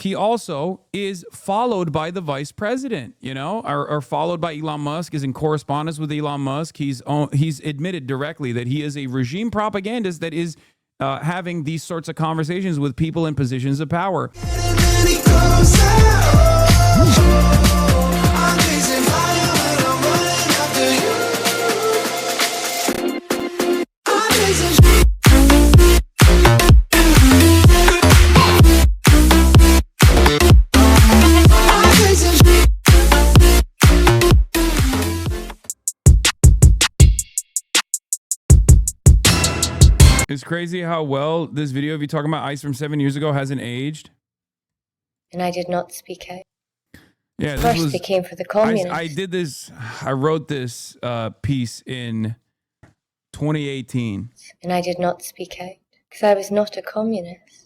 he also is followed by the vice president, you know, or followed by Elon Musk, is in correspondence with Elon Musk. He's admitted directly that he is a regime propagandist that is having these sorts of conversations with people in positions of power. It's crazy how well this video of you talking about ICE from 7 years ago hasn't aged. And I did not speak out. Yeah, First they came for the communists. I did this. I wrote this piece in 2018. And I did not speak out because I was not a communist.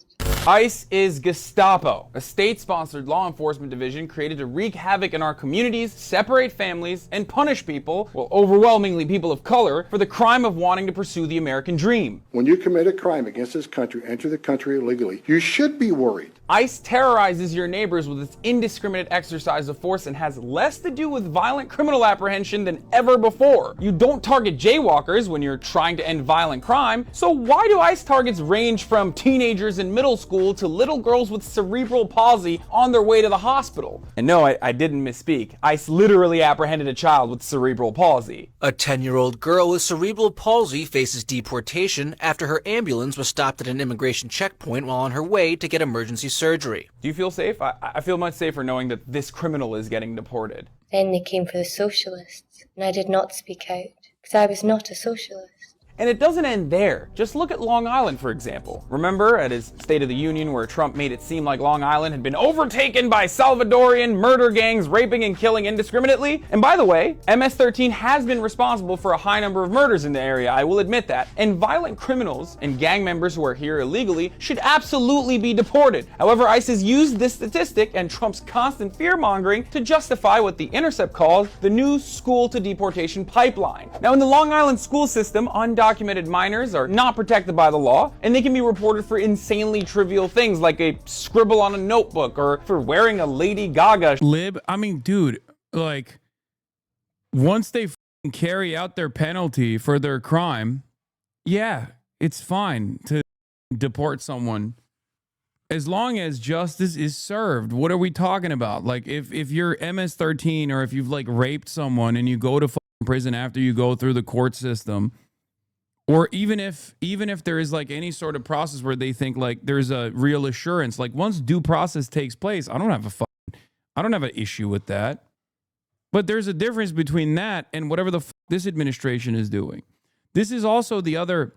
ICE is Gestapo, a state-sponsored law enforcement division created to wreak havoc in our communities, separate families, and punish people, well, overwhelmingly people of color, for the crime of wanting to pursue the American dream. When you commit a crime against this country, enter the country illegally, you should be worried. ICE terrorizes your neighbors with its indiscriminate exercise of force and has less to do with violent criminal apprehension than ever before. You don't target jaywalkers when you're trying to end violent crime, so why do ICE targets range from teenagers in middle school to little girls with cerebral palsy on their way to the hospital? And no, I didn't misspeak. ICE literally apprehended a child with cerebral palsy. A 10-year-old girl with cerebral palsy faces deportation after her ambulance was stopped at an immigration checkpoint while on her way to get emergency surgery. Do you feel safe? I feel much safer knowing that this criminal is getting deported. Then they came for the socialists, and I did not speak out because I was not a socialist. And it doesn't end there. Just look at Long Island, for example. Remember at his State of the Union where Trump made it seem like Long Island had been overtaken by Salvadorian murder gangs raping and killing indiscriminately? And by the way, MS-13 has been responsible for a high number of murders in the area, I will admit that. And violent criminals and gang members who are here illegally should absolutely be deported. However, ICE has used this statistic and Trump's constant fear-mongering to justify what The Intercept calls the new school-to-deportation pipeline. Now, in the Long Island school system, undocumented minors are not protected by the law, and they can be reported for insanely trivial things like a scribble on a notebook or for wearing a Lady Gaga lib. I mean, dude, like, once they carry out their penalty for their crime, yeah, it's fine to deport someone as long as justice is served. What are we talking about? Like, if you're MS-13 or if you've like raped someone and you go to prison after you go through the court system, or even if there is like any sort of process where they think like there's a real assurance, like once due process takes place, I don't have an issue with that. But there's a difference between that and whatever the this administration is doing. This is also the other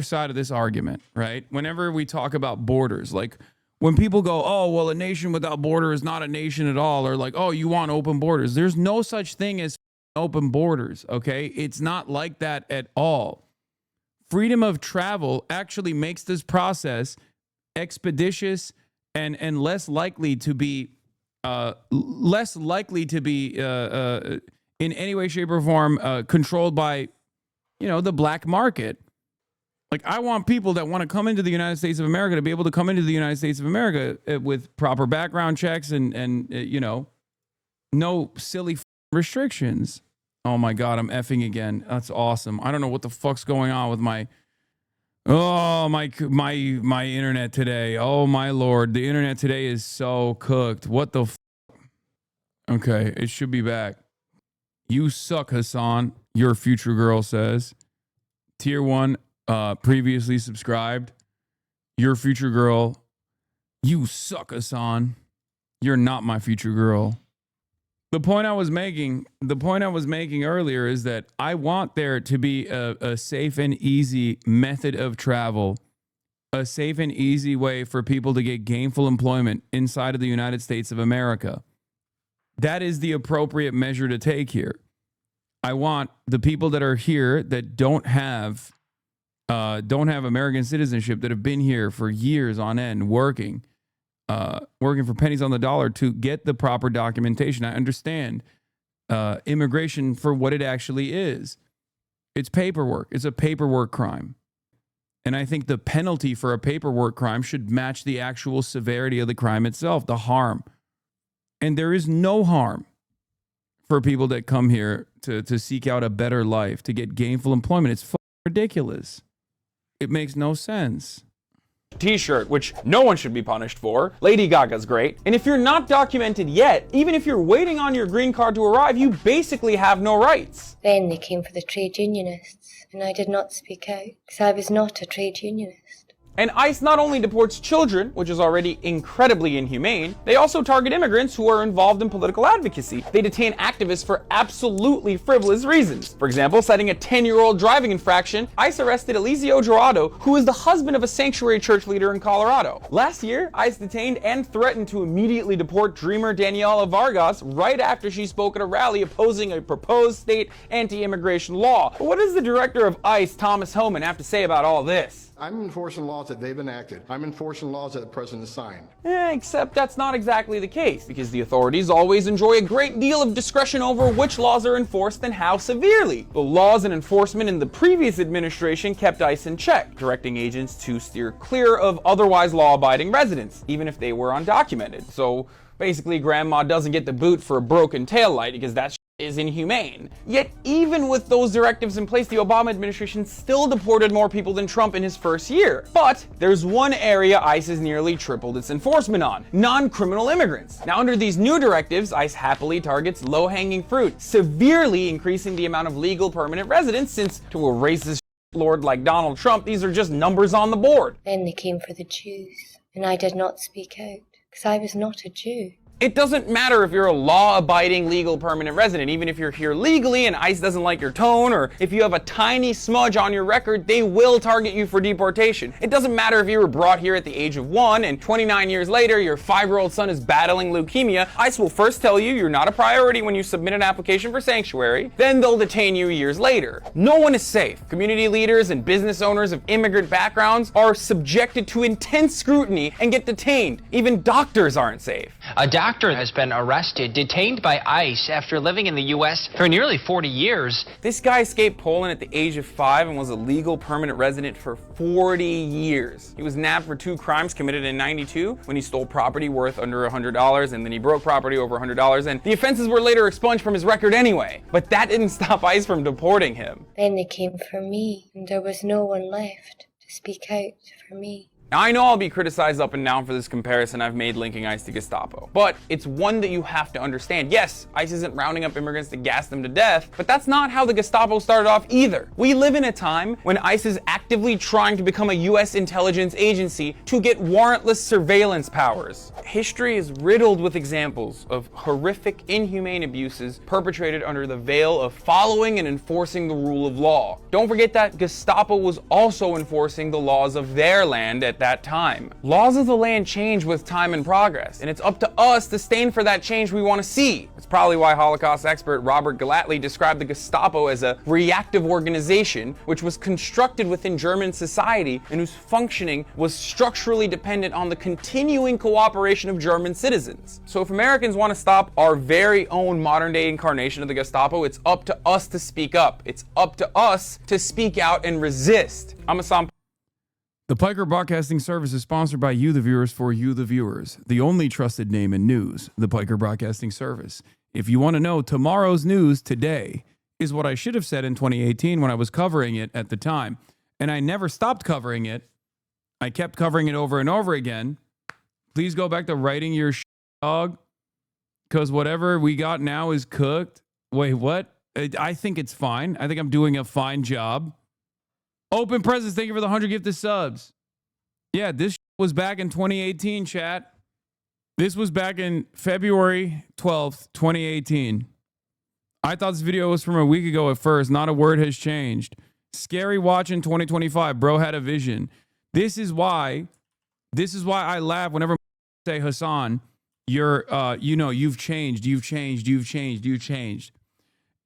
side of this argument, right? Whenever we talk about borders, like when people go, oh, well, a nation without border is not a nation at all, or like, oh, you want open borders. There's no such thing as open borders, okay? It's not like that at all. Freedom of travel actually makes this process expeditious and less likely to be in any way, shape, or form controlled by, you know, the black market. Like, I want people that want to come into the United States of America to be able to come into the United States of America with proper background checks and you know, no silly restrictions. Oh my God, I'm effing again. That's awesome. I don't know what the fuck's going on with my internet today. Oh my Lord, the internet today is so cooked. What the Okay, it should be back. You suck, Hassan, your future girl says. Tier 1, previously subscribed. Your future girl. You suck, Hassan. You're not my future girl. The point I was making earlier is that I want there to be a safe and easy method of travel, a safe and easy way for people to get gainful employment inside of the United States of America. That is the appropriate measure to take here. I want the people that are here that don't have American citizenship, that have been here for years on end working for pennies on the dollar, to get the proper documentation. I understand immigration for what it actually is. It's paperwork. It's a paperwork crime. And I think the penalty for a paperwork crime should match the actual severity of the crime itself, the harm. And there is no harm for people that come here to seek out a better life, to get gainful employment. It's ridiculous. It makes no sense. T-shirt, which no one should be punished for. Lady Gaga's great. And if you're not documented yet, even if you're waiting on your green card to arrive, you basically have no rights. Then they came for the trade unionists, and I did not speak out, because I was not a trade unionist. And ICE not only deports children, which is already incredibly inhumane, they also target immigrants who are involved in political advocacy. They detain activists for absolutely frivolous reasons. For example, citing a 10-year-old driving infraction, ICE arrested Eliseo Dorado, who is the husband of a sanctuary church leader in Colorado. Last year, ICE detained and threatened to immediately deport dreamer Daniela Vargas right after she spoke at a rally opposing a proposed state anti-immigration law. But what does the director of ICE, Thomas Homan, have to say about all this? I'm enforcing laws that they've enacted. I'm enforcing laws that the president has signed. Except that's not exactly the case, because the authorities always enjoy a great deal of discretion over which laws are enforced and how severely. The laws and enforcement in the previous administration kept ICE in check, directing agents to steer clear of otherwise law-abiding residents, even if they were undocumented. So basically, grandma doesn't get the boot for a broken taillight because that's is inhumane. Yet even with those directives in place, the Obama administration still deported more people than Trump in his first year. But there's one area ICE has nearly tripled its enforcement on: non-criminal immigrants. Now, under these new directives, ICE happily targets low-hanging fruit, severely increasing the amount of legal permanent residents, since to a racist lord like Donald Trump, these are just numbers on the board. Then they came for the Jews, and I did not speak out, because I was not a Jew. It doesn't matter if you're a law-abiding legal permanent resident. Even if you're here legally and ICE doesn't like your tone, or if you have a tiny smudge on your record, they will target you for deportation. It doesn't matter if you were brought here at the age of 1 and 29 years later your 5-year-old son is battling leukemia. ICE will first tell you you're not a priority when you submit an application for sanctuary, then they'll detain you years later. No one is safe. Community leaders and business owners of immigrant backgrounds are subjected to intense scrutiny and get detained. Even doctors aren't safe. A doctor has been arrested, detained by ICE after living in the U.S. for nearly 40 years. This guy escaped Poland at the age of 5 and was a legal permanent resident for 40 years. He was nabbed for 2 crimes committed in '92 when he stole property worth under $100, and then he broke property over $100, and the offenses were later expunged from his record anyway. But that didn't stop ICE from deporting him. Then they came for me, and there was no one left to speak out for me. Now, I know I'll be criticized up and down for this comparison I've made linking ICE to Gestapo, but it's one that you have to understand. Yes, ICE isn't rounding up immigrants to gas them to death, but that's not how the Gestapo started off either. We live in a time when ICE is actively trying to become a US intelligence agency to get warrantless surveillance powers. History is riddled with examples of horrific, inhumane abuses perpetrated under the veil of following and enforcing the rule of law. Don't forget that Gestapo was also enforcing the laws of their land at that time. Laws of the land change with time and progress, and it's up to us to stand for that change we want to see. It's probably why Holocaust expert Robert Galatly described the Gestapo as a reactive organization, which was constructed within German society and whose functioning was structurally dependent on the continuing cooperation of German citizens. So if Americans want to stop our very own modern-day incarnation of the Gestapo, it's up to us to speak up. It's up to us to speak out and resist. I'm Hassan. The Piker Broadcasting Service is sponsored by you, the viewers, for you, the viewers. The only trusted name in news, the Piker Broadcasting Service. If you want to know tomorrow's news today, is what I should have said in 2018 when I was covering it at the time. And I never stopped covering it. I kept covering it over and over again. Please go back to writing your dog, because whatever we got now is cooked. Wait, what? I think it's fine. I think I'm doing a fine job. Open Presents, thank you for the 100 gifted subs. Yeah, this was back in 2018, chat. This was back in February 12th, 2018. I thought this video was from a week ago at first. Not a word has changed. Scary watch in 2025. Bro had a vision. This is why I laugh whenever I say, Hassan, you've changed.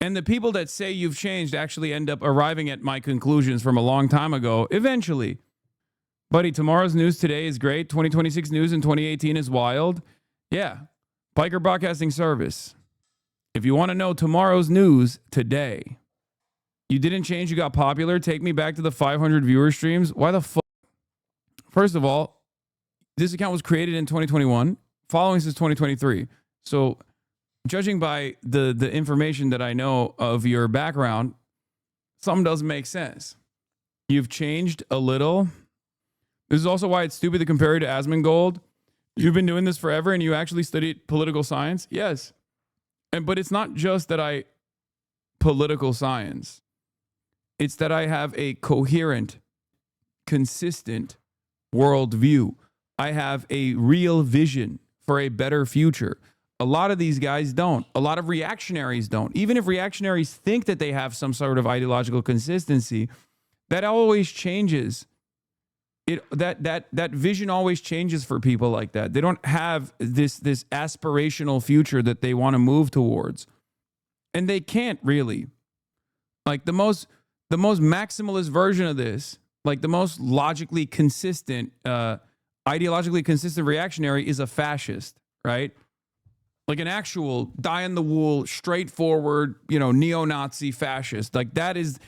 And the people that say you've changed actually end up arriving at my conclusions from a long time ago, eventually. Buddy, tomorrow's news today is great. 2026 news in 2018 is wild. Yeah, Piker Broadcasting Service. If you want to know tomorrow's news today, You didn't change. You got popular. Take me back to the 500 viewer streams. Why the fuck? First of all, this account was created in 2021, following since 2023. So judging by the information that I know of your background, something doesn't make sense. You've changed a little. This is also why it's stupid to compare you to Asmongold. You've been doing this forever and you actually studied political science? Yes. But it's not just that political science. It's that I have a coherent, consistent worldview. I have a real vision for a better future. A lot of these guys don't. A lot of reactionaries don't. Even if reactionaries think that they have some sort of ideological consistency, that always changes. That vision always changes for people like that. They don't have this aspirational future that they want to move towards. And they can't really. Like the most maximalist version of this, like the most logically consistent, ideologically consistent reactionary is a fascist, right? Like an actual die-in-the-wool, straightforward, neo-Nazi fascist. Like that is,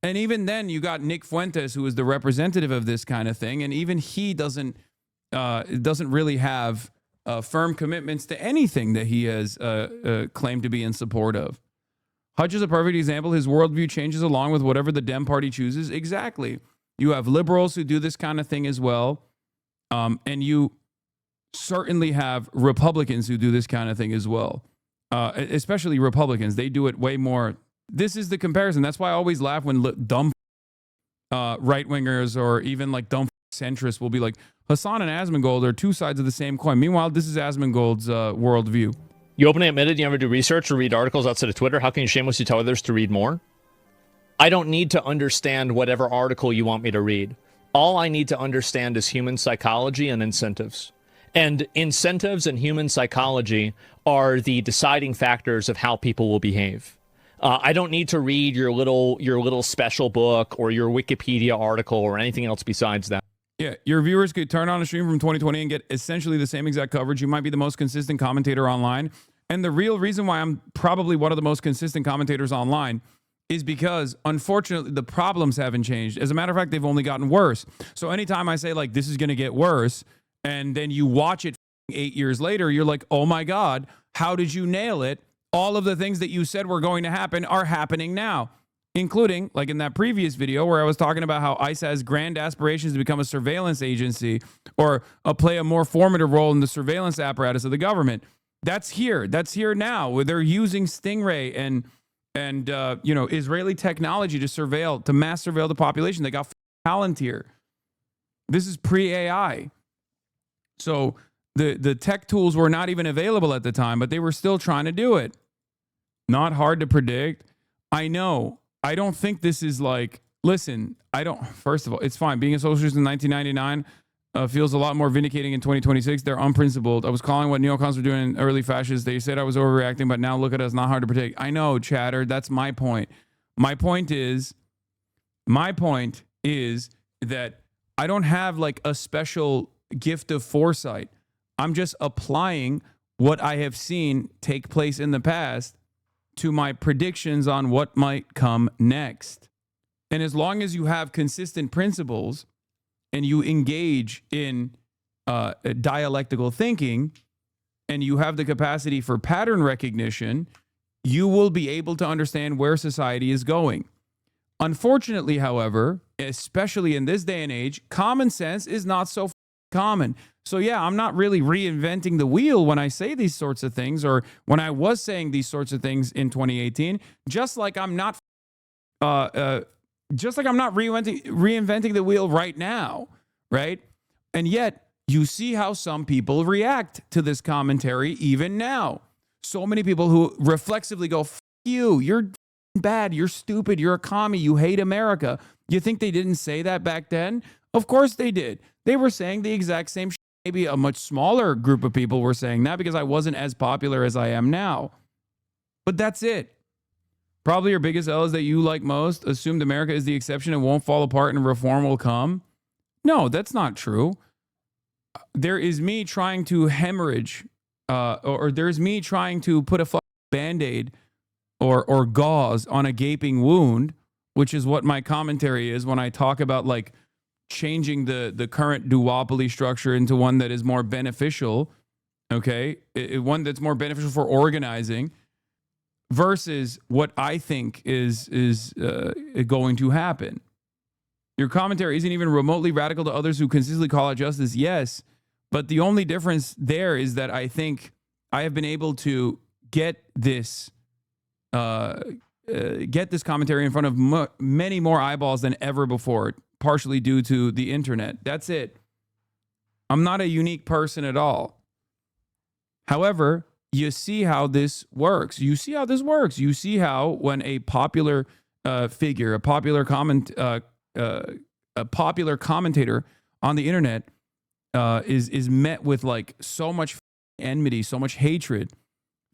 and even then you got Nick Fuentes, who is the representative of this kind of thing, and even he doesn't really have firm commitments to anything that he has claimed to be in support of. Hutch is a perfect example. His worldview changes along with whatever the Dem Party chooses. Exactly. You have liberals who do this kind of thing as well. And you certainly have Republicans who do this kind of thing as well. Especially Republicans. They do it way more. This is the comparison. That's why I always laugh when dumb right-wingers or even like dumb centrists will be like, Hassan and Asmongold are two sides of the same coin. Meanwhile, this is Asmongold's worldview. You openly admitted you never do research or read articles outside of Twitter. How can you shamelessly tell others to read more? I don't need to understand whatever article you want me to read. All I need to understand is human psychology and incentives. And incentives and human psychology are the deciding factors of how people will behave. I don't need to read your little special book or your Wikipedia article or anything else besides that. Yeah, your viewers could turn on a stream from 2020 and get essentially the same exact coverage. You might be the most consistent commentator online. And the real reason why I'm probably one of the most consistent commentators online is because, unfortunately, the problems haven't changed. As a matter of fact, they've only gotten worse. So anytime I say, like, this is going to get worse, and then you watch it 8 years later, you're like, oh my God, how did you nail it? All of the things that you said were going to happen are happening now, including, like in that previous video where I was talking about how ICE has grand aspirations to become a surveillance agency or play a more formative role in the surveillance apparatus of the government. That's here. That's here now, where they're using Stingray and Israeli technology to mass surveil the population. They got Palantir. This is pre-AI. So the tech tools were not even available at the time, but they were still trying to do it. Not hard to predict. I know. I don't think this is like, listen, first of all, it's fine. Being a socialist in 1999 feels a lot more vindicating in 2026. They're unprincipled. I was calling what neocons were doing in early fascists. They said I was overreacting, but now look at us. Not hard to predict. I know, chatter. That's my point. My point is that I don't have like a special gift of foresight. I'm just applying what I have seen take place in the past to my predictions on what might come next. And as long as you have consistent principles and you engage in dialectical thinking and you have the capacity for pattern recognition, you will be able to understand where society is going. Unfortunately, however, especially in this day and age, common sense is not so common. So yeah, I'm not really reinventing the wheel when I say these sorts of things, or when I was saying these sorts of things in 2018, just like I'm not reinventing the wheel right now, right? And yet you see how some people react to this commentary even now. So many people who reflexively go, F you, you're bad, you're stupid, you're a commie, you hate America. You think they didn't say that back then? Of course they did. They were saying the exact same shit. Maybe a much smaller group of people were saying that because I wasn't as popular as I am now. But that's it. Probably your biggest L is that you, like most, assumed America is the exception and won't fall apart and reform will come. No, that's not true. There is me trying to hemorrhage, or there's me trying to put a Band-Aid or gauze on a gaping wound, which is what my commentary is when I talk about like changing the current duopoly structure into one that is more beneficial, okay? One that's more beneficial for organizing versus what I think is going to happen. Your commentary isn't even remotely radical to others who consistently call out justice. Yes, but the only difference there is that I think I have been able to get this commentary in front of many more eyeballs than ever before, partially due to the internet. That's it. I'm not a unique person at all. However, you see how this works. You see how this works. You see how when a popular figure, a popular commentator on the internet is met with like so much enmity, so much hatred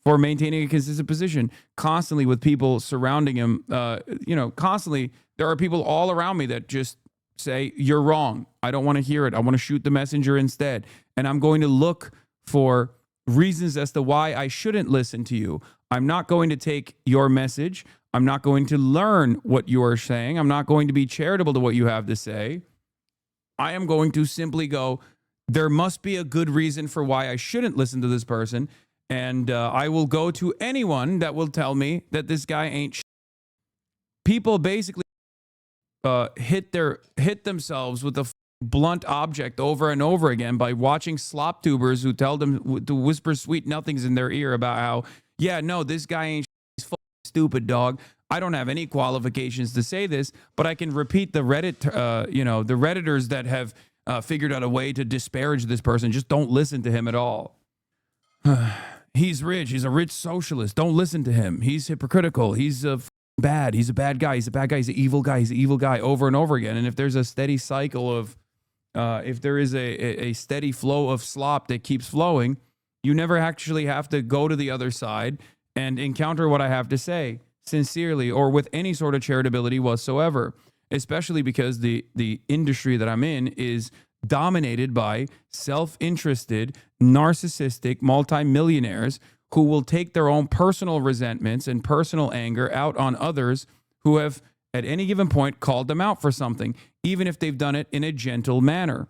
for maintaining a consistent position, constantly with people surrounding him. Constantly there are people all around me that just say, you're wrong. I don't want to hear it. I want to shoot the messenger instead. And I'm going to look for reasons as to why I shouldn't listen to you. I'm not going to take your message. I'm not going to learn what you are saying. I'm not going to be charitable to what you have to say. I am going to simply go, there must be a good reason for why I shouldn't listen to this person. And I will go to anyone that will tell me that this guy ain't People basically hit themselves with a blunt object over and over again by watching slop tubers who tell them to whisper sweet nothings in their ear about how, yeah, no, this guy ain't he's stupid, dog. I don't have any qualifications to say this, but I can repeat the Reddit, the Redditors that have figured out a way to disparage this person. Just don't listen to him at all. He's rich. He's a rich socialist. Don't listen to him. He's hypocritical. He's bad. He's a bad guy. He's a bad guy. He's an evil guy. He's an evil guy, over and over again. And if there's a steady cycle of, if there is a steady flow of slop that keeps flowing, you never actually have to go to the other side and encounter what I have to say sincerely or with any sort of charitability whatsoever, especially because the industry that I'm in is dominated by self-interested, narcissistic multimillionaires who will take their own personal resentments and personal anger out on others who have at any given point called them out for something, even if they've done it in a gentle manner.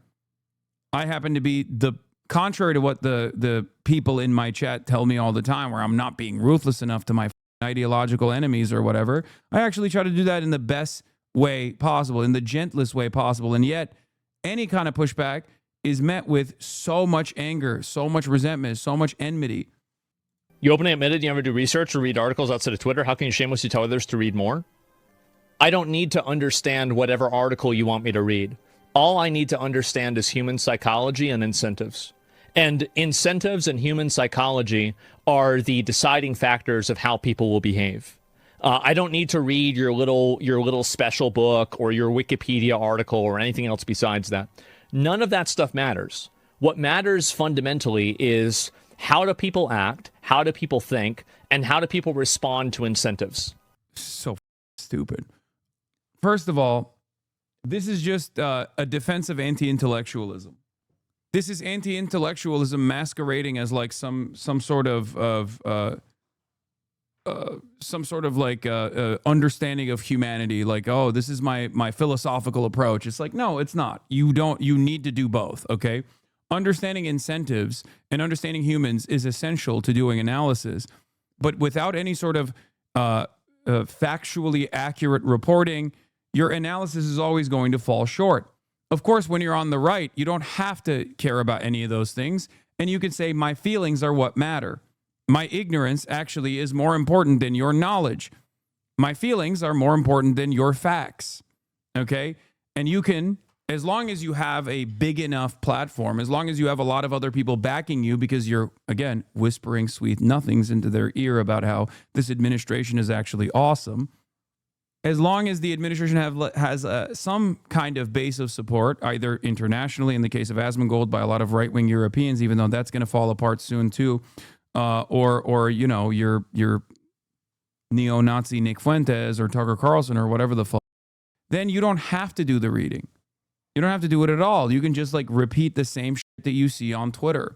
I happen to be the contrary to what the people in my chat tell me all the time, where I'm not being ruthless enough to my ideological enemies or whatever. I actually try to do that in the best way possible, in the gentlest way possible. And yet any kind of pushback is met with so much anger, so much resentment, so much enmity. You openly admitted you never do research or read articles outside of Twitter. How can you shamelessly tell others to read more? I don't need to understand whatever article you want me to read. All I need to understand is human psychology and incentives. And incentives and human psychology are the deciding factors of how people will behave. I don't need to read your little special book or your Wikipedia article or anything else besides that. None of that stuff matters. What matters fundamentally is how do people act, how do people think, and how do people respond to incentives. So stupid. First of all, this is just a defense of anti-intellectualism. This is anti-intellectualism masquerading as like some sort of understanding of humanity. Like, oh, this is my philosophical approach. It's like, no, it's not. You need to do both. Okay. Understanding incentives and understanding humans is essential to doing analysis, but without any sort of factually accurate reporting, your analysis is always going to fall short. Of course, when you're on the right, you don't have to care about any of those things. And you can say, my feelings are what matter. My ignorance actually is more important than your knowledge. My feelings are more important than your facts. Okay? And you can, as long as you have a big enough platform, as long as you have a lot of other people backing you because you're, again, whispering sweet nothings into their ear about how this administration is actually awesome, as long as the administration has some kind of base of support, either internationally, in the case of Asmongold, by a lot of right-wing Europeans, even though that's going to fall apart soon too, or you know, your neo-Nazi Nick Fuentes or Tucker Carlson or whatever the fuck, then you don't have to do the reading. You don't have to do it at all. You can just like repeat the same shit that you see on Twitter,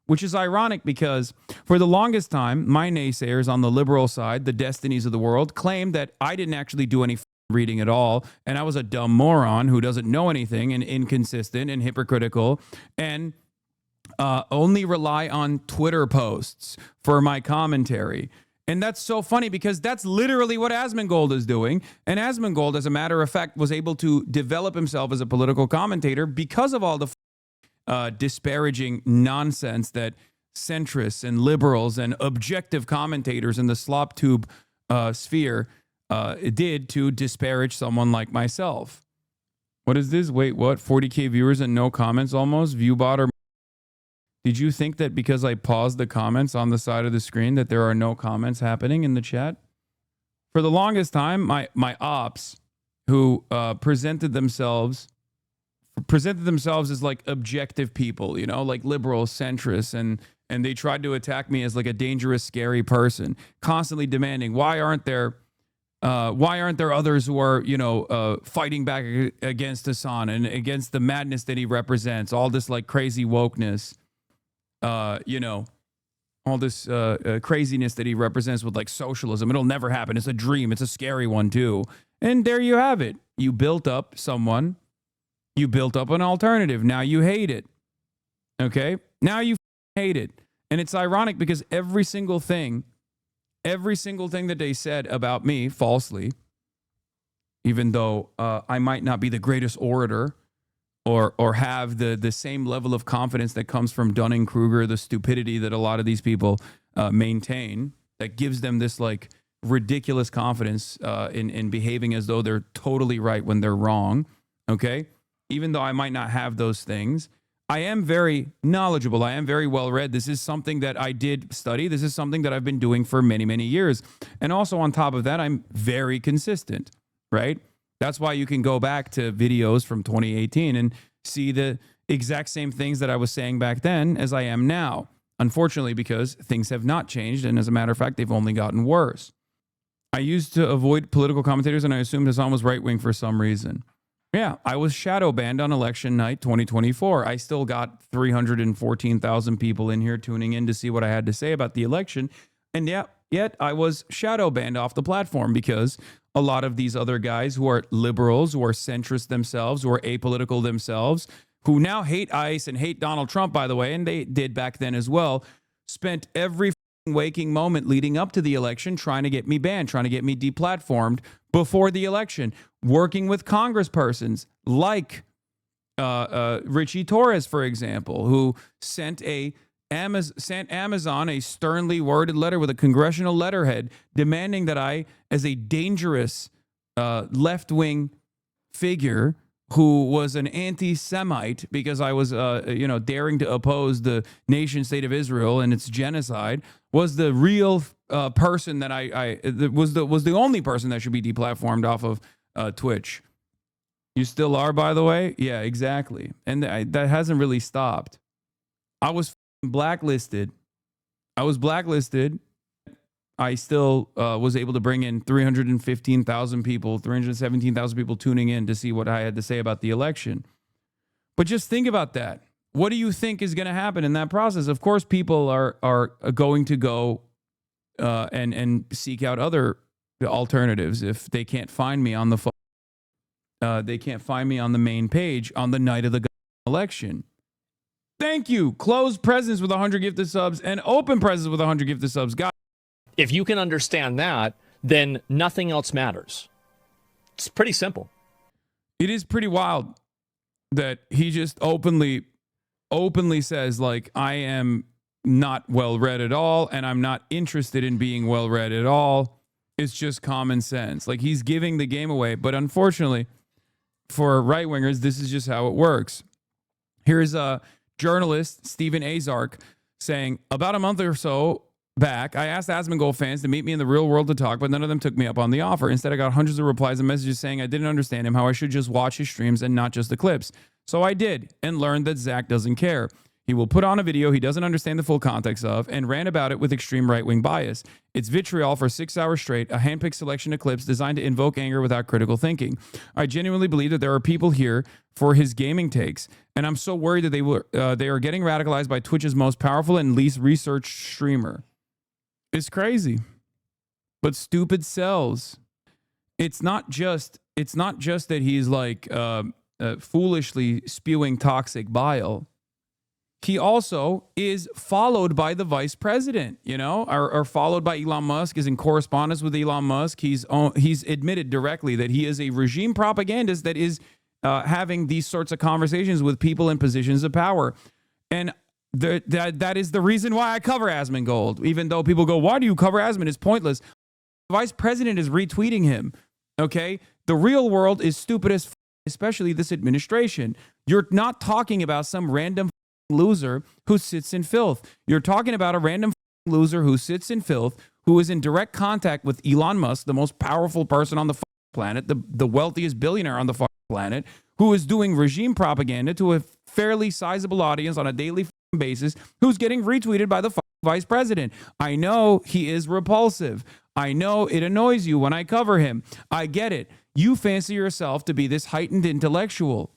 which is ironic because for the longest time, my naysayers on the liberal side, the destinies of the world, claimed that I didn't actually do any reading at all. And I was a dumb moron who doesn't know anything and inconsistent and hypocritical and only rely on Twitter posts for my commentary. And that's so funny because that's literally what Asmongold is doing. And Asmongold, as a matter of fact, was able to develop himself as a political commentator because of all the disparaging nonsense that centrists and liberals and objective commentators in the slop tube sphere did to disparage someone like myself. What is this? Wait, what? 40K viewers and no comments almost? Viewbot or... Did you think that because I paused the comments on the side of the screen that there are no comments happening in the chat? For the longest time, my ops who presented themselves as like objective people, you know, like liberal centrists, and they tried to attack me as like a dangerous, scary person, constantly demanding, why aren't there others who are, you know, fighting back against Hassan and against the madness that he represents, all this like crazy wokeness, you know, all this craziness that he represents with like socialism. It'll never happen. It's a dream. It's a scary one too. And there you have it. You built up someone. You built up an alternative. Now you hate it. Okay? Now you hate it. And it's ironic because every single thing that they said about me falsely, even though I might not be the greatest orator or have the same level of confidence that comes from Dunning-Kruger, the stupidity that a lot of these people maintain, that gives them this like ridiculous confidence in behaving as though they're totally right when they're wrong. Okay? Even though I might not have those things, I am very knowledgeable. I am very well read. This is something that I did study. This is something that I've been doing for many, many years. And also on top of that, I'm very consistent, right? That's why you can go back to videos from 2018 and see the exact same things that I was saying back then as I am now. Unfortunately, because things have not changed. And as a matter of fact, they've only gotten worse. I used to avoid political commentators and I assumed Hassan was right-wing for some reason. Yeah, I was shadow banned on election night 2024. I still got 314,000 people in here tuning in to see what I had to say about the election. And yet I was shadow banned off the platform because a lot of these other guys who are liberals, who are centrist themselves, who are apolitical themselves, who now hate ICE and hate Donald Trump, by the way, and they did back then as well, spent every waking moment leading up to the election trying to get me banned, trying to get me deplatformed before the election, working with congresspersons like Richie Torres, for example, who sent Amazon a sternly worded letter with a congressional letterhead demanding that I, as a dangerous left-wing figure who was an anti-Semite because I was, daring to oppose the nation state of Israel and its genocide, was the real person that was the only person that should be deplatformed off of Twitch. You still are, by the way? Yeah, exactly. And that hasn't really stopped. I was blacklisted. I still was able to bring in 317,000 people tuning in to see what I had to say about the election. But just think about that. What do you think is going to happen in that process? Of course, people are going to go and seek out other alternatives if they can't find me on the phone. They can't find me on the main page on the night of the election. Thank you. Closed presents with 100 gifted subs and open presents with 100 gifted subs. Guys. If you can understand that, then nothing else matters. It's pretty simple. It is pretty wild that he just openly says, like, I am not well read at all, and I'm not interested in being well read at all. It's just common sense. Like, he's giving the game away. But unfortunately, for right wingers, this is just how it works. Here's a journalist, Stephen Azark, saying, about a month or so back, I asked Asmongold fans to meet me in the real world to talk, but none of them took me up on the offer. Instead, I got hundreds of replies and messages saying I didn't understand him, how I should just watch his streams and not just the clips. So I did, and learned that Zach doesn't care. He will put on a video he doesn't understand the full context of and rant about it with extreme right-wing bias. It's vitriol for 6 hours straight, a handpicked selection of clips designed to invoke anger without critical thinking. I genuinely believe that there are people here for his gaming takes, and I'm so worried that they are getting radicalized by Twitch's most powerful and least researched streamer. It's crazy, but stupid sells. It's not just it's not just that he's like foolishly spewing toxic bile. He also is followed by the vice president, you know, or followed by Elon Musk, is in correspondence with Elon Musk. He's admitted directly that he is a regime propagandist that is having these sorts of conversations with people in positions of power. And that is the reason why I cover Asmongold, even though people go, why do you cover Asmon? It's pointless. The vice president is retweeting him, okay? The real world is stupid as especially this administration. You're not talking about some random loser who sits in filth. You're talking about a random loser who sits in filth, who is in direct contact with Elon Musk, the most powerful person on the planet, the wealthiest billionaire on the planet, who is doing regime propaganda to a fairly sizable audience on a daily basis, who's getting retweeted by the vice president. I know he is repulsive. I know it annoys you when I cover him. I get it. You fancy yourself to be this heightened intellectual.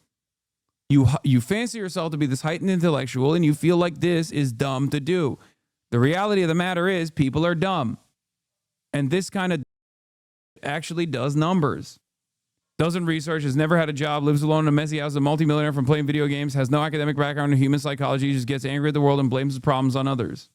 You fancy yourself to be this heightened intellectual, and you feel like this is dumb to do. The reality of the matter is people are dumb. And this kind of actually does numbers. Doesn't research, has never had a job, lives alone in a messy house, a multimillionaire from playing video games, has no academic background in human psychology, just gets angry at the world and blames his problems on others.